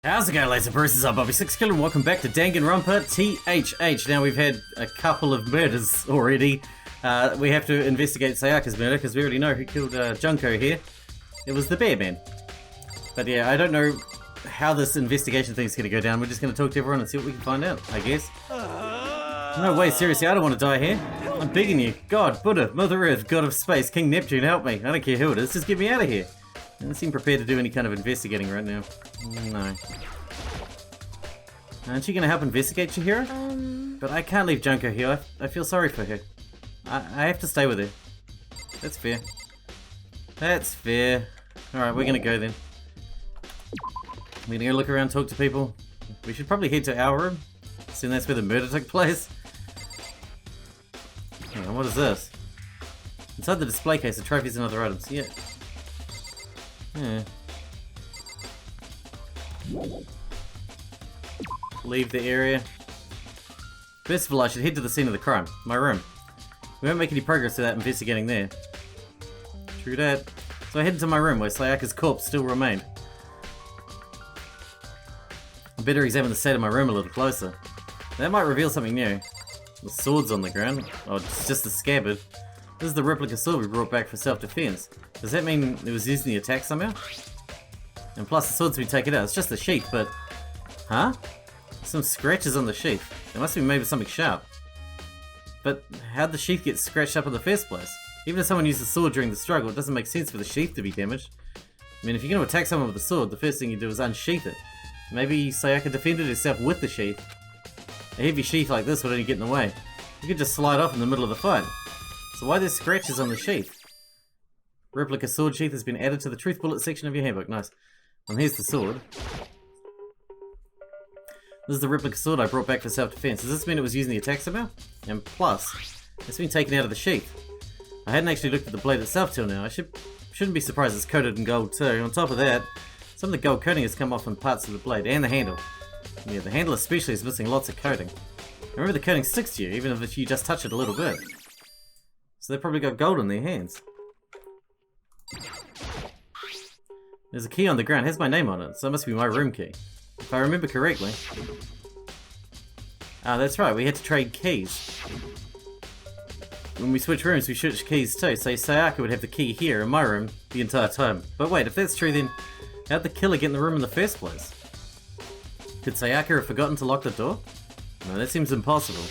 How's it going, laser bruises? I'm Bobby Sixkilla and welcome back to Danganronpa THH. Now we've had a couple of murders already. We have to investigate Sayaka's murder because we already know who killed Junko here. It was the bear man. But yeah, I don't know how this investigation thing's going to go down. We're just going to talk to everyone and see what we can find out, I guess. No way, seriously, I don't want to die here. I'm begging you. God, Buddha, Mother Earth, God of Space, King Neptune, help me. I don't care who it is, just get me out of here. I don't seem prepared to do any kind of investigating right now. No. Aren't you going to help investigate, Chihiro? But I can't leave Junko here. I feel sorry for her. I have to stay with her. That's fair. That's fair. Alright, we're going to go then. We're going to go look around, talk to people. We should probably head to our room, since that's where the murder took place. Hang on, what is this? Inside the display case are trophies and other items. Yeah. Leave the area. First of all, I should head to the scene of the crime. My room. We won't make any progress without investigating there. True that. So I headed to my room where Sayaka's corpse still remained. I better examine the state of my room a little closer. That might reveal something new. The sword's on the ground. Oh, it's just a scabbard. This is the replica sword we brought back for self-defense. Does that mean it was used in the attack somehow? And plus the sword's been taken out. It's just a sheath, but... Huh? Some scratches on the sheath. It must be made with something sharp. But how'd the sheath get scratched up in the first place? Even if someone used the sword during the struggle, it doesn't make sense for the sheath to be damaged. I mean, if you're going to attack someone with a sword, the first thing you do is unsheath it. Maybe Sayaka defended herself with the sheath. A heavy sheath like this would only get in the way. You could just slide off in the middle of the fight. So why are there scratches on the sheath? Replica sword sheath has been added to the truth bullet section of your handbook. Nice. And here's the sword. This is the replica sword I brought back for self-defense. Does this mean it was used in the attack somehow? And plus, it's been taken out of the sheath. I hadn't actually looked at the blade itself till now. I shouldn't be surprised it's coated in gold too. On top of that, some of the gold coating has come off on parts of the blade and the handle. Yeah, the handle especially is missing lots of coating. Remember, the coating sticks to you, even if you just touch it a little bit. So they've probably got gold in their hands. There's a key on the ground. It has my name on it, so it must be my room key. If I remember correctly. Ah, that's right, we had to trade keys. When we switch rooms, we switch keys too, so Sayaka would have the key here in my room the entire time. But wait, if that's true, then how'd the killer get in the room in the first place? Could Sayaka have forgotten to lock the door? No, that seems impossible.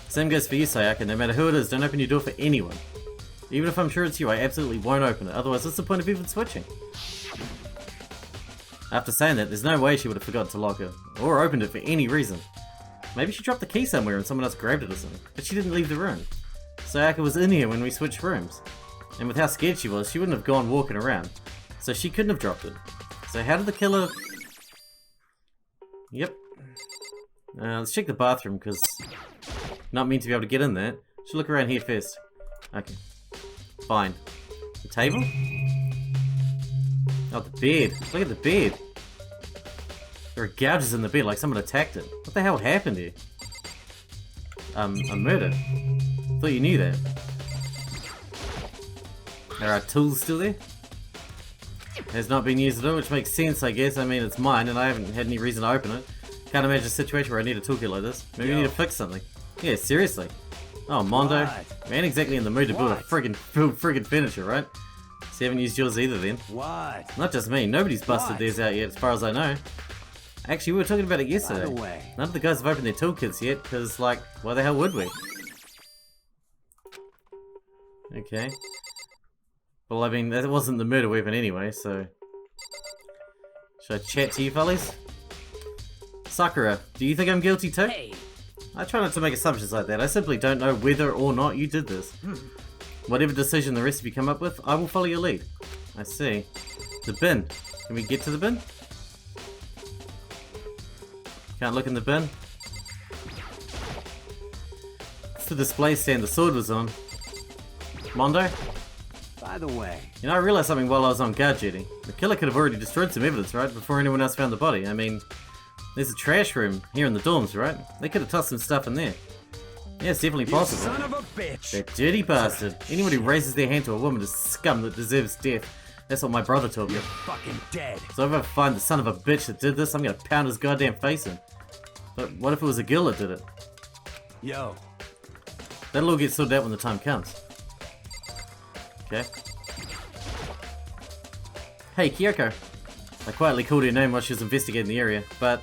Same goes for you, Sayaka. No matter who it is, don't open your door for anyone. Even if I'm sure it's you, I absolutely won't open it. Otherwise, what's the point of even switching? After saying that, there's no way she would have forgotten to lock it, or opened it for any reason. Maybe she dropped the key somewhere and someone else grabbed it or something, but she didn't leave the room. Sayaka was in here when we switched rooms. And with how scared she was, she wouldn't have gone walking around. So she couldn't have dropped it. So how did the killer... Yep. Let's check the bathroom, because... Not meant to be able to get in there. Should look around here first. Okay. Fine. The table? Oh, the bed. Look at the bed. There are gouges in the bed, like someone attacked it. What the hell happened here? A murder. Thought you knew that. There are tools still there. Has not been used at all, which makes sense, I guess. I mean, it's mine, and I haven't had any reason to open it. Can't imagine a situation where I need a toolkit like this. Maybe we need to fix something. Yeah, seriously. Oh, Mondo. We ain't exactly in the mood to build friggin' furniture, right? So you haven't used yours either then. What? Not just me, nobody's busted theirs out yet as far as I know. Actually, we were talking about it yesterday. By the way. None of the guys have opened their toolkits yet, because, like, why the hell would we? Okay. Well, I mean, that wasn't the murder weapon anyway, so... Should I chat to you fellas? Sakura, do you think I'm guilty too? Hey. I try not to make assumptions like that. I simply don't know whether or not you did this. Whatever decision the rest of you come up with, I will follow your lead. I see. The bin. Can we get to the bin? Can't look in the bin. It's the display stand the sword was on. Mondo? By the way. You know, I realized something while I was on guard duty. The killer could have already destroyed some evidence, right? Before anyone else found the body. I mean, there's a trash room here in the dorms, right? They could have tossed some stuff in there. Yeah, it's definitely possible. Son of a bitch! That dirty bastard. Anyone who raises their hand to a woman is scum that deserves death. That's what my brother told me. You're fucking dead. So if I find the son of a bitch that did this, I'm gonna pound his goddamn face in. But what if it was a girl that did it? Yo. That'll all get sorted out when the time comes. Okay. Hey, Kyoko. I quietly called her name while she was investigating the area, but...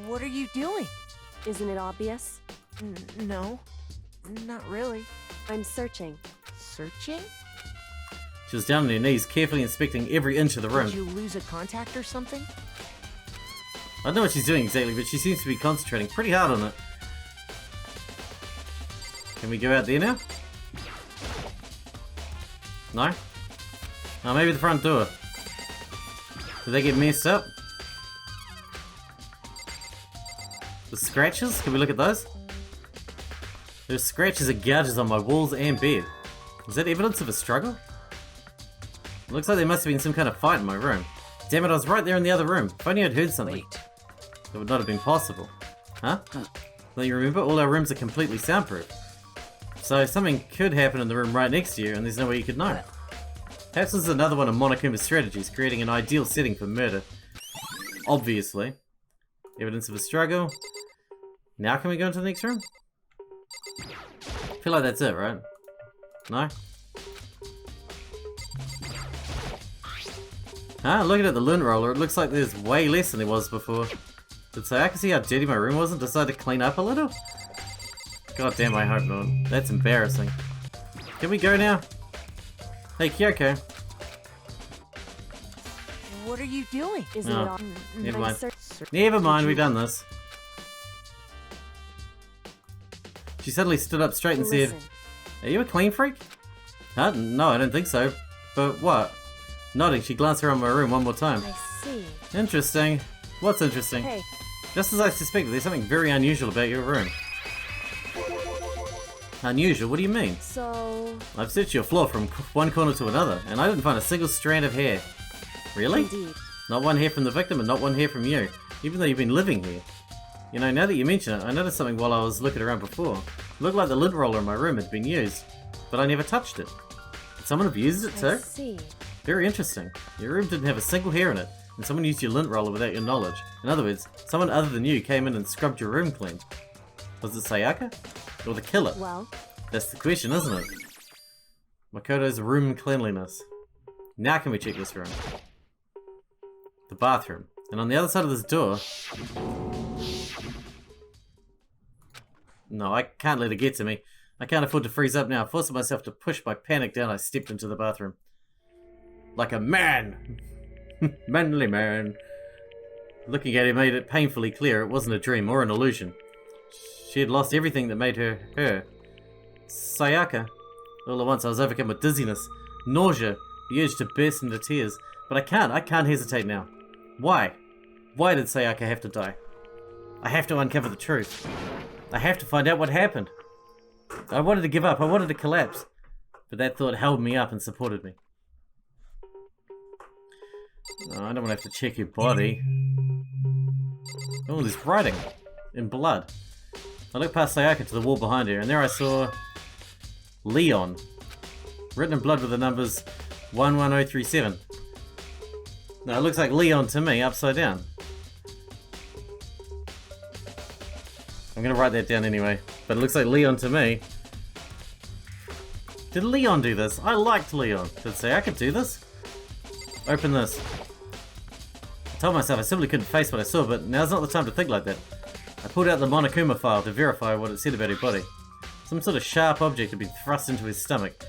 What are you doing? Isn't it obvious? No, not really. I'm searching. Searching? She was down on her knees, carefully inspecting every inch of the room. Did you lose a contact or something? I don't know what she's doing exactly, but she seems to be concentrating pretty hard on it. Can we go out there now? No? Oh, maybe the front door. Did they get messed up? The scratches? Can we look at those? There's scratches and gouges on my walls and bed. Is that evidence of a struggle? It looks like there must have been some kind of fight in my room. Damn it, I was right there in the other room. If only I'd heard something. Wait. That would not have been possible. Huh? Don't you remember? All our rooms are completely soundproof. So something could happen in the room right next to you and there's no way you could know. Perhaps this is another one of Monokuma's strategies, creating an ideal setting for murder. Obviously. Evidence of a struggle. Now can we go into the next room? I feel like that's it, right? No? Huh? Looking at the lint roller, it looks like there's way less than there was before. Did Sayaka see how dirty my room was and decide to clean up a little? God damn, I hope not. That's embarrassing. Can we go now? Hey, Kyoko. What are you doing? Isn't Oh, it obvious? never I'm mind. searching. Never mind, we've done this. She suddenly stood up straight and said, Listen, "Are you a clean freak?" Huh? No, I don't think so. But what? Nodding, she glanced around my room one more time. I see. Interesting. What's interesting? Hey, Just as I suspected, there's something very unusual about your room. Unusual? What do you mean? so... I've searched your floor from one corner to another, and I didn't find a single strand of hair. Really? Indeed. Not one hair from the victim and not one hair from you, even though you've been living here. You know, now that you mention it, I noticed something while I was looking around before. It looked like the lint roller in my room had been used, but I never touched it. Did someone have used it I too? see. Very interesting. Your room didn't have a single hair in it, and someone used your lint roller without your knowledge. In other words, someone other than you came in and scrubbed your room clean. Was it Sayaka? Or the killer? Well, That's the question, isn't it? Makoto's room cleanliness. Now can we check this room? The bathroom. And on the other side of this door... No, I can't let it get to me. I can't afford to freeze up now. Forcing myself to push my panic down, I stepped into the bathroom. Like a man! Manly man. Looking at it made it painfully clear it wasn't a dream or an illusion. She had lost everything that made her her. Sayaka. All at once I was overcome with dizziness, nausea, the urge to burst into tears. But I can't hesitate now. Why? Why did Sayaka have to die? I have to uncover the truth. I have to find out what happened. I wanted to give up, I wanted to collapse. But that thought held me up and supported me. No, I don't want to have to check your body. Oh, there's writing. In blood. I looked past Sayaka to the wall behind her, and there I saw... Leon. Written in blood with the numbers 11037. No, it looks like Leon to me, upside down. I'm gonna write that down anyway. But it looks like Leon to me. Did Leon do this? I liked Leon. Did Sayaka do this? Open this. I told myself I simply couldn't face what I saw, but now's not the time to think like that. I pulled out the Monokuma file to verify what it said about her body. Some sort of sharp object had been thrust into his stomach.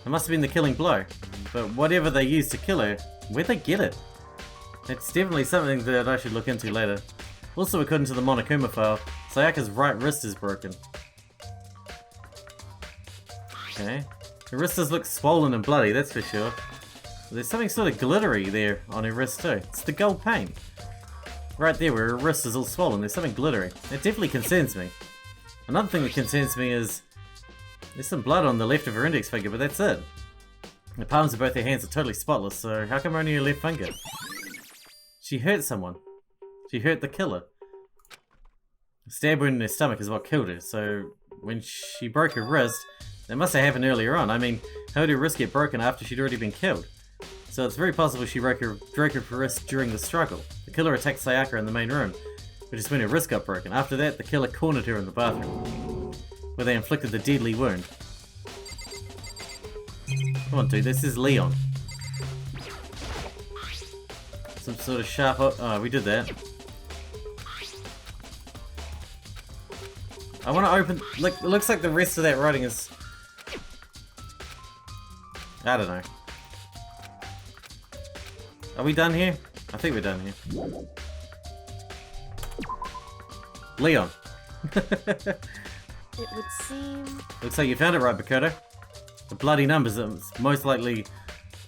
It must have been the killing blow. But whatever they used to kill her, where'd they get it? It's definitely something that I should look into later. Also, according to the Monokuma file, Sayaka's right wrist is broken. Okay. Her wrist does look swollen and bloody, that's for sure. There's something sort of glittery there on her wrist too. It's the gold paint. Right there where her wrist is all swollen, there's something glittery. That definitely concerns me. Another thing that concerns me is... there's some blood on the left of her index finger, but that's it. The palms of both her hands are totally spotless, so how come only her left finger? She hurt someone. She hurt the killer. A stab wound in her stomach is what killed her, so when she broke her wrist, That must have happened earlier on. I mean, how would her wrist get broken after she'd already been killed? So it's very possible she broke her wrist during the struggle. The killer attacked Sayaka in the main room, which is when her wrist got broken. After that, the killer cornered her in the bathroom, where they inflicted the deadly wound. Come on, dude, this is Leon. Some sort of sharp... Oh, we did that. I want to open... Look, it looks like the rest of that writing is... I don't know. Are we done here? I think we're done here. Leon. It would seem... Looks like you found it right, Makoto. The bloody numbers, it's most likely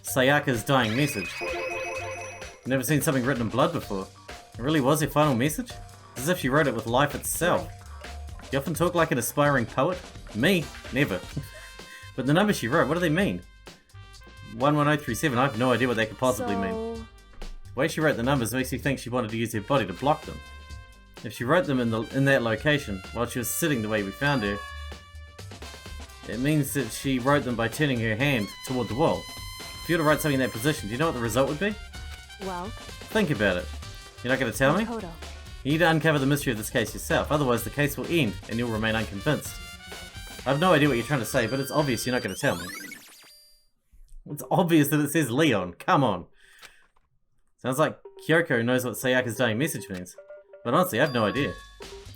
Sayaka's dying message. Never seen something written in blood before. It really was her final message? As if she wrote it with life itself. You often talk like an aspiring poet? Me? Never. But the numbers she wrote, what do they mean? 11037, I have no idea what they could possibly mean. The way she wrote the numbers makes you think she wanted to use her body to block them. If she wrote them in that location, while she was sitting the way we found her, it means that she wrote them by turning her hand toward the wall. If you were to write something in that position, do you know what the result would be? Well... Think about it. You're not going to tell me? Makoto. You need to uncover the mystery of this case yourself, otherwise the case will end and you'll remain unconvinced. I have no idea what you're trying to say, but it's obvious you're not going to tell me. It's obvious that it says Leon. Come on. Sounds like Kyoko knows what Sayaka's dying message means. But honestly, I have no idea.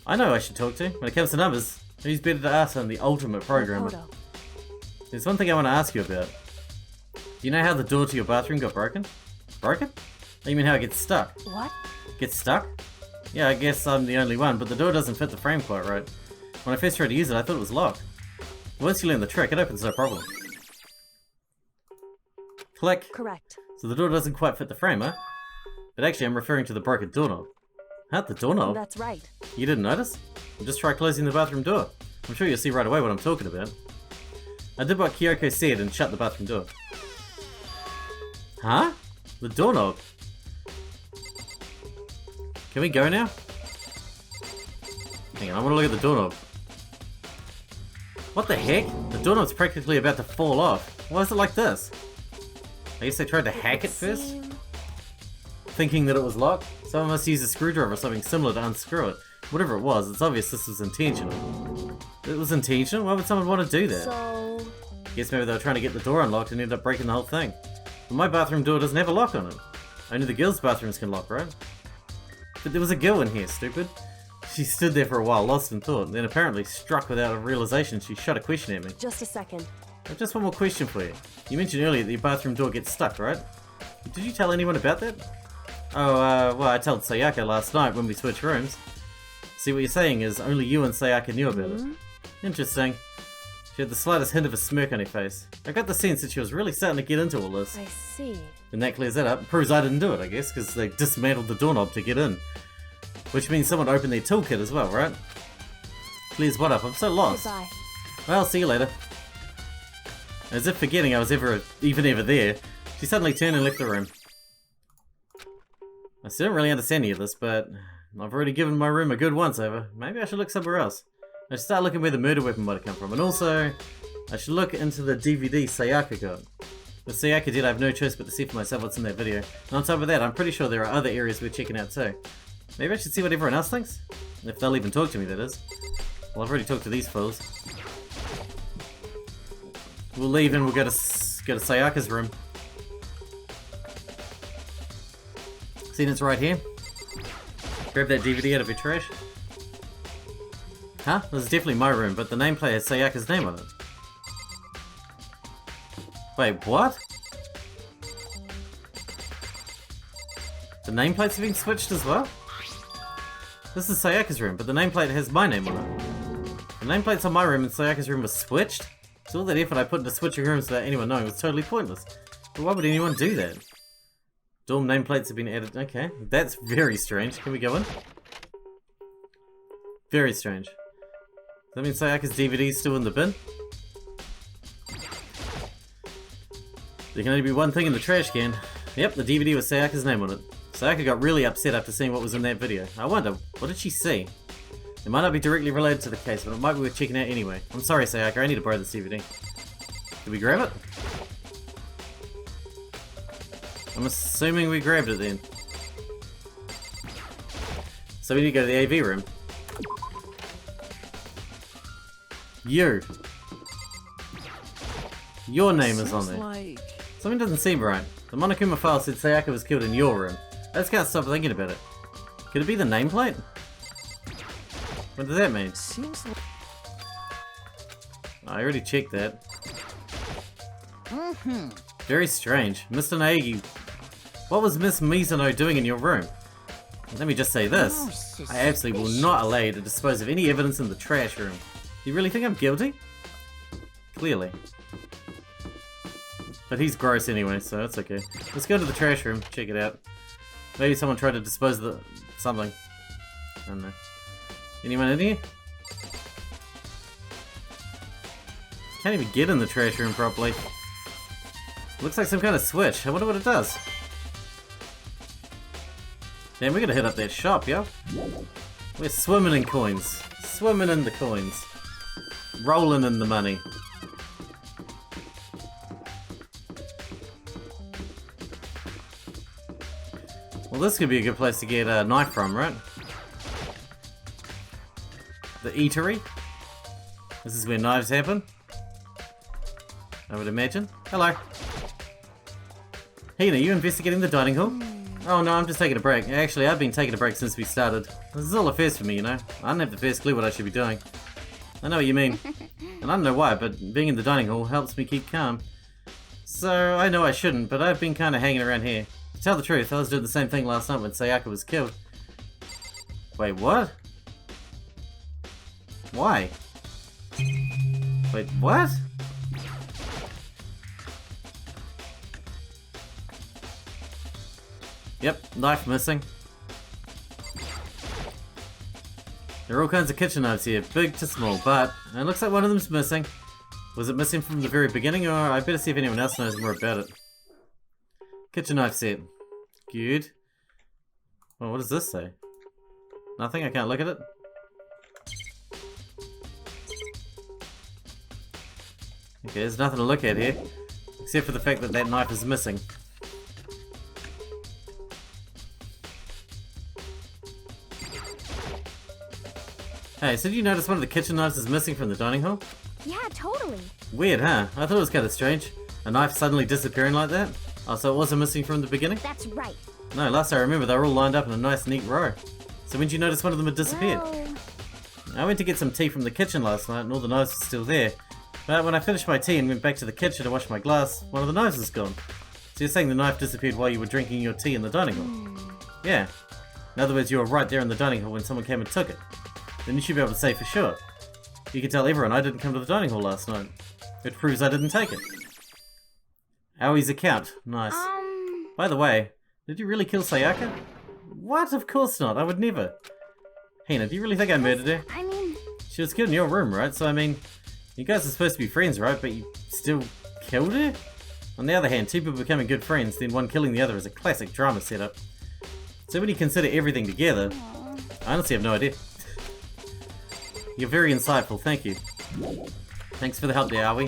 I know who I should talk to. When it comes to numbers, who's better to ask than the ultimate programmer? Makoto. There's one thing I want to ask you about. Do you know how the door to your bathroom got broken? Broken? Oh, you mean how it gets stuck? What? Gets stuck? Yeah, I guess I'm the only one, but the door doesn't fit the frame quite right. When I first tried to use it, I thought it was locked. Once you learn the trick, it opens no problem. Click. Correct. So the door doesn't quite fit the frame, huh? But actually, I'm referring to the broken doorknob. Huh? The doorknob? That's right. You didn't notice? Well, just try closing the bathroom door. I'm sure you'll see right away what I'm talking about. I did what Kyoko said and shut the bathroom door. Huh? The doorknob? Can we go now? Hang on, I want to look at the doorknob. What the heck? The doorknob's practically about to fall off. Why is it like this? I guess they tried to hack it first? Thinking that it was locked? Someone must use a screwdriver or something similar to unscrew it. Whatever it was, it's obvious this was intentional. It was intentional? Why would someone want to do that? So... Guess maybe they were trying to get the door unlocked and ended up breaking the whole thing. But my bathroom door doesn't have a lock on it. Only the girls' bathrooms can lock, right? But there was a girl in here, stupid. She stood there for a while, lost in thought, and then apparently struck without a realization she shot a question at me. Just a second. I've just one more question for you. You mentioned earlier that your bathroom door gets stuck, right? Did you tell anyone about that? Oh, well, I told Sayaka last night when we switched rooms. See, what you're saying is only you and Sayaka knew about it. Interesting. She had the slightest hint of a smirk on her face. I got the sense that she was really starting to get into all this. I see. And that clears that up. Proves I didn't do it, I guess, because they dismantled the doorknob to get in. Which means someone opened their toolkit as well, right? Clears what up? I'm so lost. Goodbye. Well, see you later. As if forgetting I was even ever there, she suddenly turned and left the room. I still don't really understand any of this, but I've already given my room a good once-over. Maybe I should look somewhere else. I should start looking where the murder weapon might have come from, and also, I should look into the DVD Sayaka got. With Sayaka did, I have no choice but to see for myself what's in that video. And on top of that, I'm pretty sure there are other areas we're checking out too. Maybe I should see what everyone else thinks? If they'll even talk to me, that is. Well, I've already talked to these fools. We'll leave and we'll go to Sayaka's room. See, it's right here. Grab that DVD out of your trash. Huh? This is definitely my room, but the nameplate has Sayaka's name on it. Wait, what? The nameplates have been switched as well? This is Sayaka's room, but the nameplate has my name on it. The nameplate's on my room and Sayaka's room was switched? So all that effort I put into switching rooms without anyone knowing was totally pointless. But why would anyone do that? Dorm nameplates have been added. Okay, that's very strange. Can we go in? Very strange. Does that mean Sayaka's DVD is still in the bin? There can only be one thing in the trash can. Yep, the DVD with Sayaka's name on it. Sayaka got really upset after seeing what was in that video. I wonder, what did she see? It might not be directly related to the case, but it might be worth checking out anyway. I'm sorry, Sayaka, I need to borrow this DVD. Did we grab it? I'm assuming we grabbed it then. So we need to go to the AV room. You. Your name is on there. Like... Something doesn't seem right. The Monokuma file said Sayaka was killed in your room. I just can't stop thinking about it. Could it be the nameplate? What does that mean? Seems like... I already checked that. Very strange. Mr. Naegi, what was Miss Mizuno doing in your room? Let me just say this. I absolutely will not allow you to dispose of any evidence in the trash room. Do you really think I'm guilty? Clearly. But he's gross anyway, so that's okay. Let's go to the trash room, check it out. Maybe someone tried to dispose of the... something. I don't know. Anyone in here? Can't even get in the trash room properly. Looks like some kind of switch. I wonder what it does. Damn, we're gonna hit up that shop, yo. We're swimming in coins. Swimming in the coins. Rolling in the money. Well, this could be a good place to get a knife from, right? The eatery. This is where knives happen. I would imagine. Hello. Hina, you investigating the dining hall? Oh no, I'm just taking a break. Actually, I've been taking a break since we started. This is all a first for me, you know? I don't have the first clue what I should be doing. I know what you mean. And I don't know why, but being in the dining hall helps me keep calm. So, I know I shouldn't, but I've been kind of hanging around here. To tell the truth, I was doing the same thing last night when Sayaka was killed. Wait, what? Why? Wait, what? Yep, knife missing. There are all kinds of kitchen knives here, big to small, but it looks like one of them's missing. Was it missing from the very beginning, or I better see if anyone else knows more about it. Kitchen knife set. Good. Well, what does this say? Nothing? I can't look at it? Okay, there's nothing to look at here, except for the fact that that knife is missing. Hey, so did you notice one of the kitchen knives is missing from the dining hall? Yeah, totally. Weird, huh? I thought it was kind of strange. A knife suddenly disappearing like that? Oh, so it wasn't missing from the beginning? That's right. No, last I remember they were all lined up in a nice neat row. So when did you notice one of them had disappeared? Well... I went to get some tea from the kitchen last night and all the knives were still there. But when I finished my tea and went back to the kitchen to wash my glass, one of the knives was gone. So you're saying the knife disappeared while you were drinking your tea in the dining hall? Yeah. In other words, you were right there in the dining hall when someone came and took it. Then you should be able to say for sure. You can tell everyone I didn't come to the dining hall last night. It proves I didn't take it. Awie's account. Nice. By the way, did you really kill Sayaka? What? Of course not. I would never. Hina, do you really think I murdered her? I mean... She was killed in your room, right? So, I mean, you guys are supposed to be friends, right? But you still killed her? On the other hand, two people becoming good friends, then one killing the other is a classic drama setup. So when you consider everything together, I honestly have no idea. You're very insightful, thank you. Thanks for the help there, Aoi.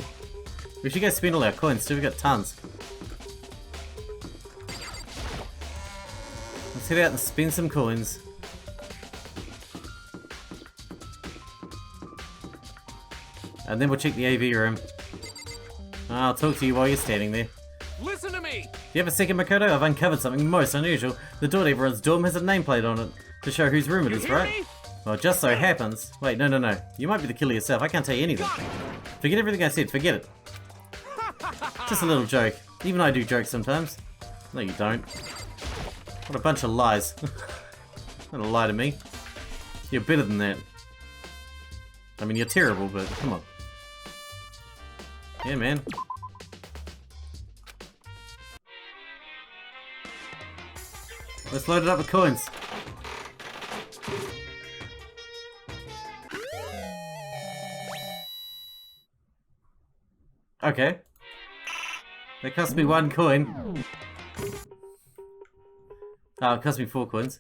We should go spend all our coins too, we got tons. Let's head out and spend some coins. And then we'll check the AV room. I'll talk to you while you're standing there. Listen to me! Do you have a second, Makoto? I've uncovered something most unusual. The door to everyone's dorm has a nameplate on it, to show whose room it is, right? Me? Well, it just so happens... Wait, no. You might be the killer yourself, I can't tell you anything. Forget everything I said, forget it. Just a little joke. Even I do jokes sometimes. No, you don't. What a bunch of lies. Not a lie to me. You're better than that. I mean, you're terrible, but come on. Yeah, man. Let's load it up with coins. Okay. That cost me 1 coin. Oh, it cost me 4 coins.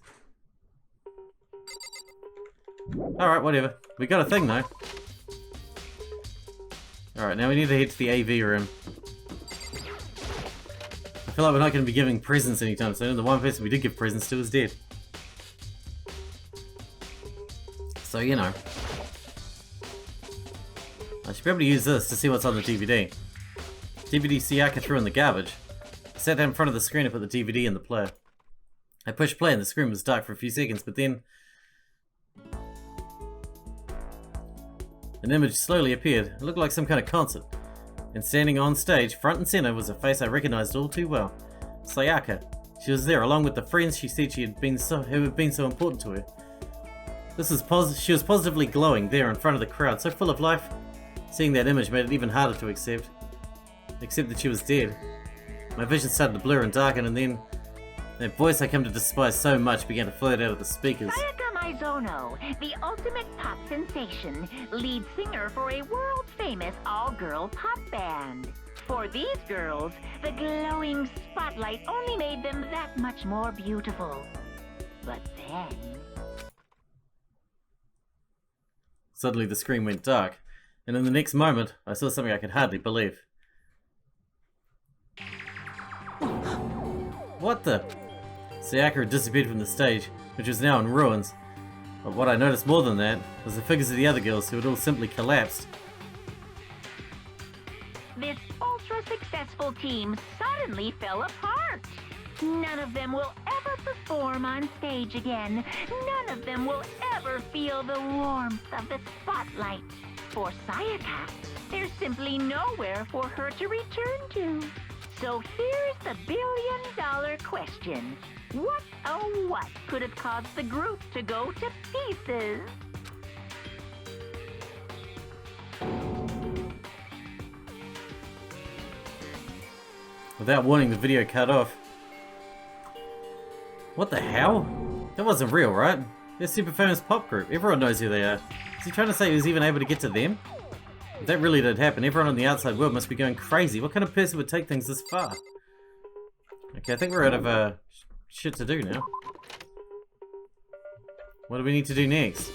Alright, whatever. We got a thing though. Alright, now we need to head to the AV room. I feel like we're not going to be giving presents anytime soon. The one person we did give presents to is dead. So, you know. I should be able to use this to see what's on the DVD. DVD Sayaka threw in the garbage. I sat down in front of the screen and put the DVD in the player. I pushed play and the screen was dark for a few seconds, but then an image slowly appeared. It looked like some kind of concert. And standing on stage, front and center, was a face I recognized all too well. Sayaka. She was there, along with the friends she said who had been so important to her. She was positively glowing there in front of the crowd, so full of life. Seeing that image made it even harder to accept that she was dead. My vision started to blur and darken, and then that voice I come to despise so much began to float out of the speakers. Sayaka Maizono, the ultimate pop sensation, lead singer for a world-famous all-girl pop band. For these girls, the glowing spotlight only made them that much more beautiful. But then... Suddenly the screen went dark, and in the next moment, I saw something I could hardly believe. What the? Sayaka had disappeared from the stage, which was now in ruins. But what I noticed more than that was the figures of the other girls who had all simply collapsed. This ultra-successful team suddenly fell apart. None of them will ever perform on stage again. None of them will ever feel the warmth of the spotlight. For Sayaka, there's simply nowhere for her to return to. So here's the billion-dollar question. What, oh what, could have caused the group to go to pieces? Without warning, the video cut off. What the hell? That wasn't real, right? They're a super famous pop group. Everyone knows who they are. Is he trying to say he was even able to get to them? If that really did happen, everyone on the outside world must be going crazy. What kind of person would take things this far? Okay, I think we're out of shit to do now. What do we need to do next?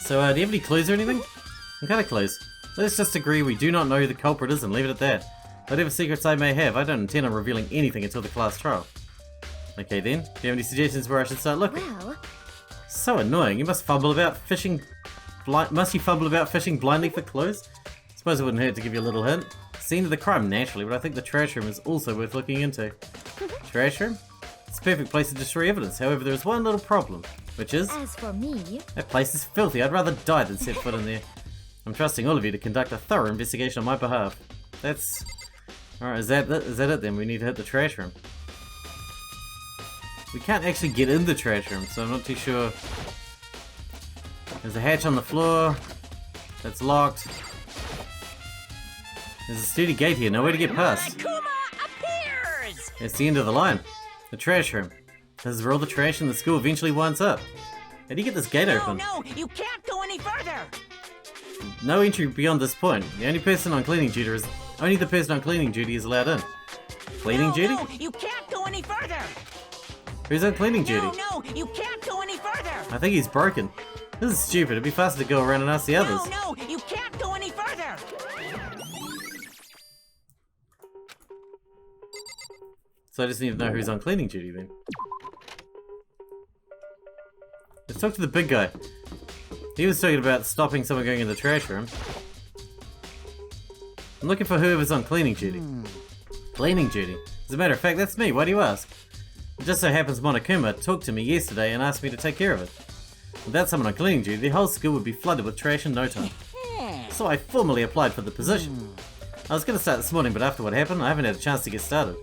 So, do you have any clues or anything? What kind of clues? Let's just agree we do not know who the culprit is and leave it at that. Whatever secrets I may have, I don't intend on revealing anything until the class trial. Okay then, do you have any suggestions where I should start looking? Well, So annoying, you must fumble about fishing blindly for clues? Suppose it wouldn't hurt to give you a little hint. Scene of the crime, naturally, but I think the trash room is also worth looking into. Trash room? It's a perfect place to destroy evidence, however there is one little problem, which is... as for me... that place is filthy, I'd rather die than set foot in there. I'm trusting all of you to conduct a thorough investigation on my behalf. That's... Alright, is that it then? We need to hit the trash room. We can't actually get in the trash room, so I'm not too sure. There's a hatch on the floor. That's locked. There's a sturdy gate here, nowhere to get past. Monokuma appears! It's the end of the line. The trash room. This is where all the trash in the school eventually winds up. How do you get this gate open? No, you can't go any further! No entry beyond this point. Only the person on cleaning duty is allowed in. Cleaning duty? No, you can't go any further! Who's on cleaning duty? No, you can't go any further! I think he's broken. This is stupid. It'd be faster to go around and ask the others. No, you can't go any further! So I just need to know who's on cleaning duty then. Let's talk to the big guy. He was talking about stopping someone going in the trash room. I'm looking for whoever's on cleaning duty. Cleaning duty? As a matter of fact, that's me. Why do you ask? It just so happens Monokuma talked to me yesterday and asked me to take care of it. Without someone on cleaning duty, the whole school would be flooded with trash in no time. So I formally applied for the position. I was going to start this morning, but after what happened, I haven't had a chance to get started.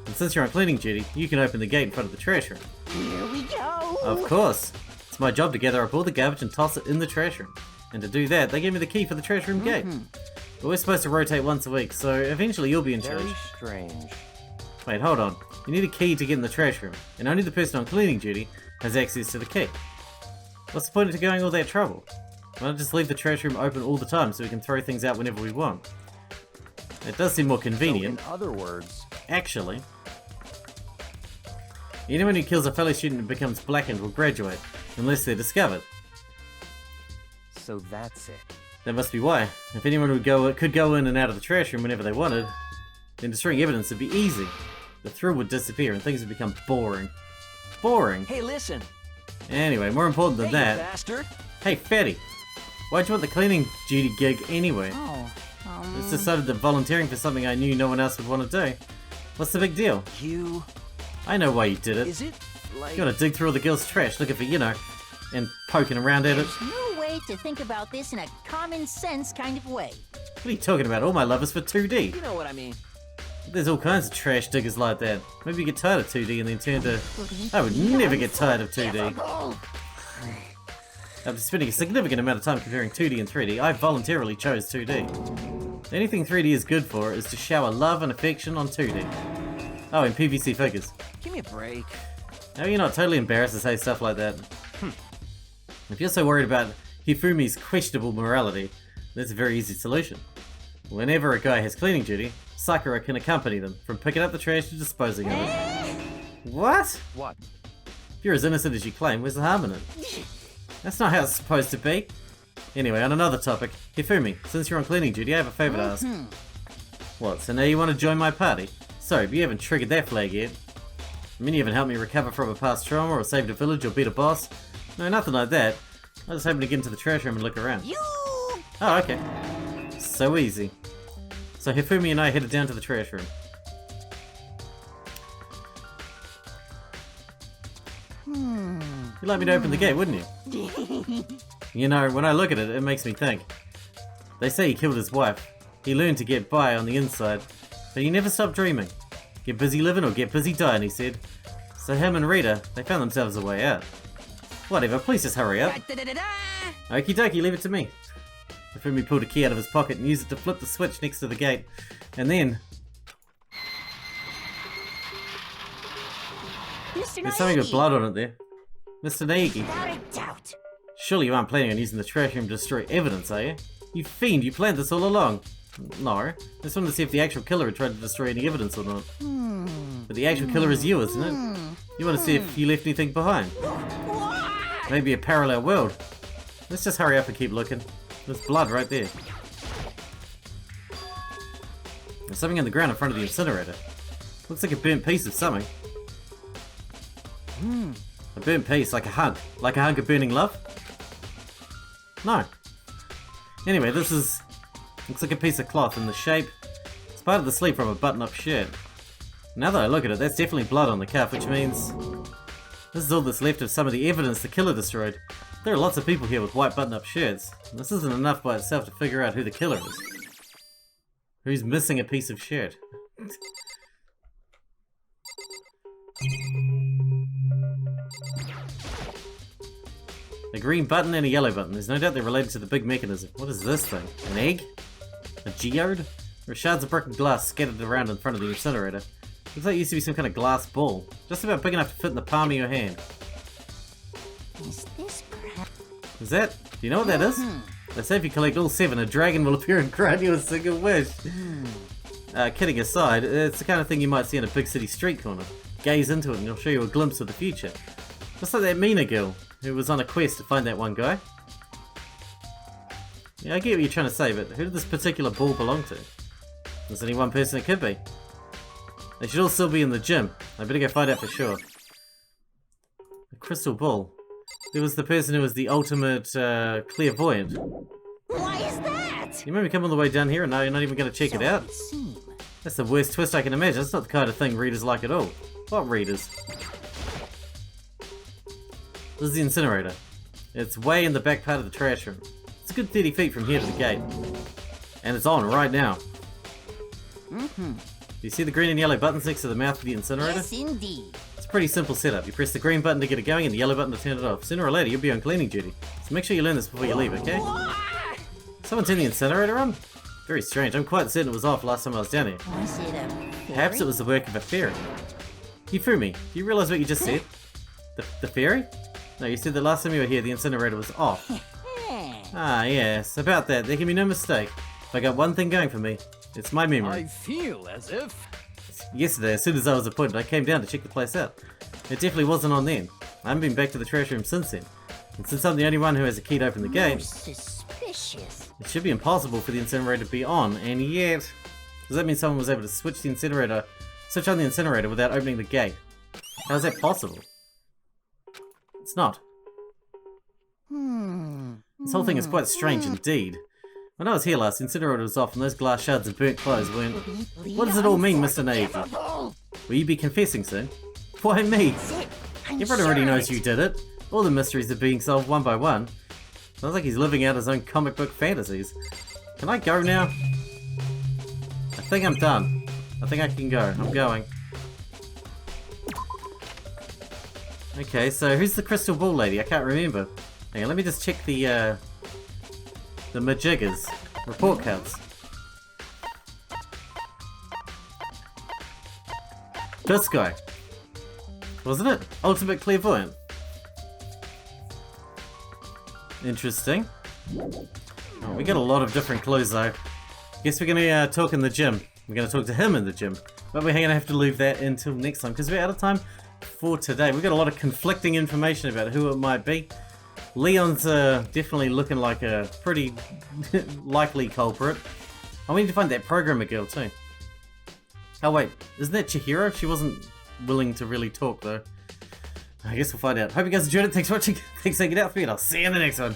And since you're on cleaning duty, you can open the gate in front of the trash room. Here we go! Of course! It's my job to gather up all the garbage and toss it in the trash room. And to do that, they gave me the key for the trash room gate. But we're supposed to rotate once a week, so eventually you'll be in charge. Very strange. Wait, hold on. You need a key to get in the trash room, and only the person on cleaning duty has access to the key. What's the point of going all that trouble? Why not just leave the trash room open all the time so we can throw things out whenever we want? It does seem more convenient. So in other words, Actually, anyone who kills a fellow student and becomes blackened will graduate, unless they're discovered. So that's it. That must be why. If anyone could go in and out of the trash room whenever they wanted, then destroying evidence would be easy. The thrill would disappear and things would become boring. Boring? Hey, listen. Anyway, more important than Hey, you that... bastard. Hey, Fatty! Why'd you want the cleaning duty gig anyway? Oh, Just decided that volunteering for something I knew no one else would want to do. What's the big deal? You... I know why you did it. Is it like... You gotta dig through all the girls' trash looking for, you know, and poking around at it. there's no way to think about this in a common sense kind of way. What are you talking about? All my love is for 2D. You know what I mean. There's all kinds of trash diggers like that. Maybe you get tired of 2D and then turn to... I would never get tired of 2D. After spending a significant amount of time comparing 2D and 3D, I voluntarily chose 2D. The only thing 3D is good for is to shower love and affection on 2D. Oh, and PVC figures. Give me a break. Now you're not totally embarrassed to say stuff like that. If you're so worried about Hifumi's questionable morality, there's a very easy solution. Whenever a guy has cleaning duty, Sakura can accompany them, from picking up the trash to disposing of it. What? What? If you're as innocent as you claim, where's the harm in it? That's not how it's supposed to be. Anyway, on another topic, Hifumi, since you're on cleaning duty, I have a favour to ask. What, so now you want to join my party? Sorry, but you haven't triggered that flag yet. I mean, you haven't helped me recover from a past trauma, or saved a village, or beat a boss. No, nothing like that. I was hoping to get into the trash room and look around. You Oh, okay. So easy. So Hifumi and I headed down to the trash room. You'd like me to open the gate, wouldn't you? You know, when I look at it, it makes me think. They say he killed his wife. He learned to get by on the inside, but he never stopped dreaming. Get busy living or get busy dying, he said. So him and Rita, they found themselves a way out. Whatever, please just hurry up. Okie dokie, leave it to me. Hifumi pulled a key out of his pocket and used it to flip the switch next to the gate. And then... Mr. there's something with Naegi. blood on it there. Mr. Naegi. Without a doubt. Surely you aren't planning on using the trash room to destroy evidence, are you? You fiend, you planned this all along. No, I just wanted to see if the actual killer had tried to destroy any evidence or not. But the actual killer is you, isn't it? You want to see if you left anything behind. Maybe a parallel world. Let's just hurry up and keep looking. There's blood right there. There's something on the ground in front of the incinerator. Looks like a burnt piece of something. A burnt piece, like a hunk. Like a hunk of burning love? No. Anyway, this is... looks like a piece of cloth in the shape. It's part of the sleeve from a button-up shirt. Now that I look at it, that's definitely blood on the cuff, which means... this is all that's left of some of the evidence the killer destroyed. There are lots of people here with white button-up shirts. And this isn't enough by itself to figure out who the killer is. Who's missing a piece of shirt? A green button and a yellow button. There's no doubt they're related to the big mechanism. What is this thing? An egg? A geode? There are shards of broken glass scattered around in front of the incinerator. Looks like it used to be some kind of glass ball. Just about big enough to fit in the palm of your hand. Is this perhaps... Is that? Do you know what that is? They say if you collect all 7, a dragon will appear and grant you a single wish. Kidding aside, it's the kind of thing you might see in a big city street corner. Gaze into it and it'll show you a glimpse of the future. Just like that Mina girl, who was on a quest to find that one guy. Yeah, I get what you're trying to say, but who did this particular ball belong to? There's only one person it could be. They should all still be in the gym. I better go find out for sure. A crystal ball. There was the person who was the ultimate clairvoyant. Why is that? You made me come all the way down here and now you're not even going to check So it out? would seem. That's the worst twist I can imagine. It's not the kind of thing readers like at all. What readers? This is the incinerator. It's way in the back part of the trash room. It's a good 30 feet from here to the gate. And it's on right now. Do you see the green and yellow buttons next to the mouth of the incinerator? Yes, indeed. It's a pretty simple setup. You press the green button to get it going and the yellow button to turn it off. Sooner or later you'll be on cleaning duty. So make sure you learn this before you leave, okay? Someone turned the incinerator on? Very strange. I'm quite certain it was off last time I was down here. Was it a Perhaps it was the work of a fairy. Hifumi, do you realize what you just said? The fairy? No, you said that last time you were here the incinerator was off. Ah, yes. About that, there can be no mistake. If I got one thing going for me, it's my memory. I feel as if... Yesterday, as soon as I was appointed, I came down to check the place out. It definitely wasn't on then. I haven't been back to the trash room since then. And since I'm the only one who has a key to open the gate, Suspicious. it should be impossible for the incinerator to be on, and yet... Does that mean someone was able to switch on the incinerator without opening the gate? How is that possible? It's not. This whole thing is quite strange indeed. When I was here last, the incinerator was off and those glass shards of burnt clothes weren't... What does it all mean, Mr. Naegi? Will you be confessing soon? Why me? Everyone already knows you did it. All the mysteries are being solved one by one. Sounds like he's living out his own comic book fantasies. Can I go now? I think I'm done. I think I can go. I'm going. Okay, so who's the crystal ball lady? I can't remember. Hang on, let me just check the majiggers. Report cards. This guy. Wasn't it? Ultimate Clairvoyant. Interesting. Oh, we got a lot of different clues though. Guess we're gonna talk in the gym. We're gonna talk to him in the gym. But we're gonna have to leave that until next time because we're out of time for today. We've got a lot of conflicting information about who it might be. Leon's definitely looking like a pretty likely culprit. I need to find that programmer girl too. Oh wait, isn't that Chihiro? She wasn't willing to really talk though. I guess we'll find out. Hope you guys enjoyed it. Thanks for watching. Thanks for hanging out for me and I'll see you in the next one.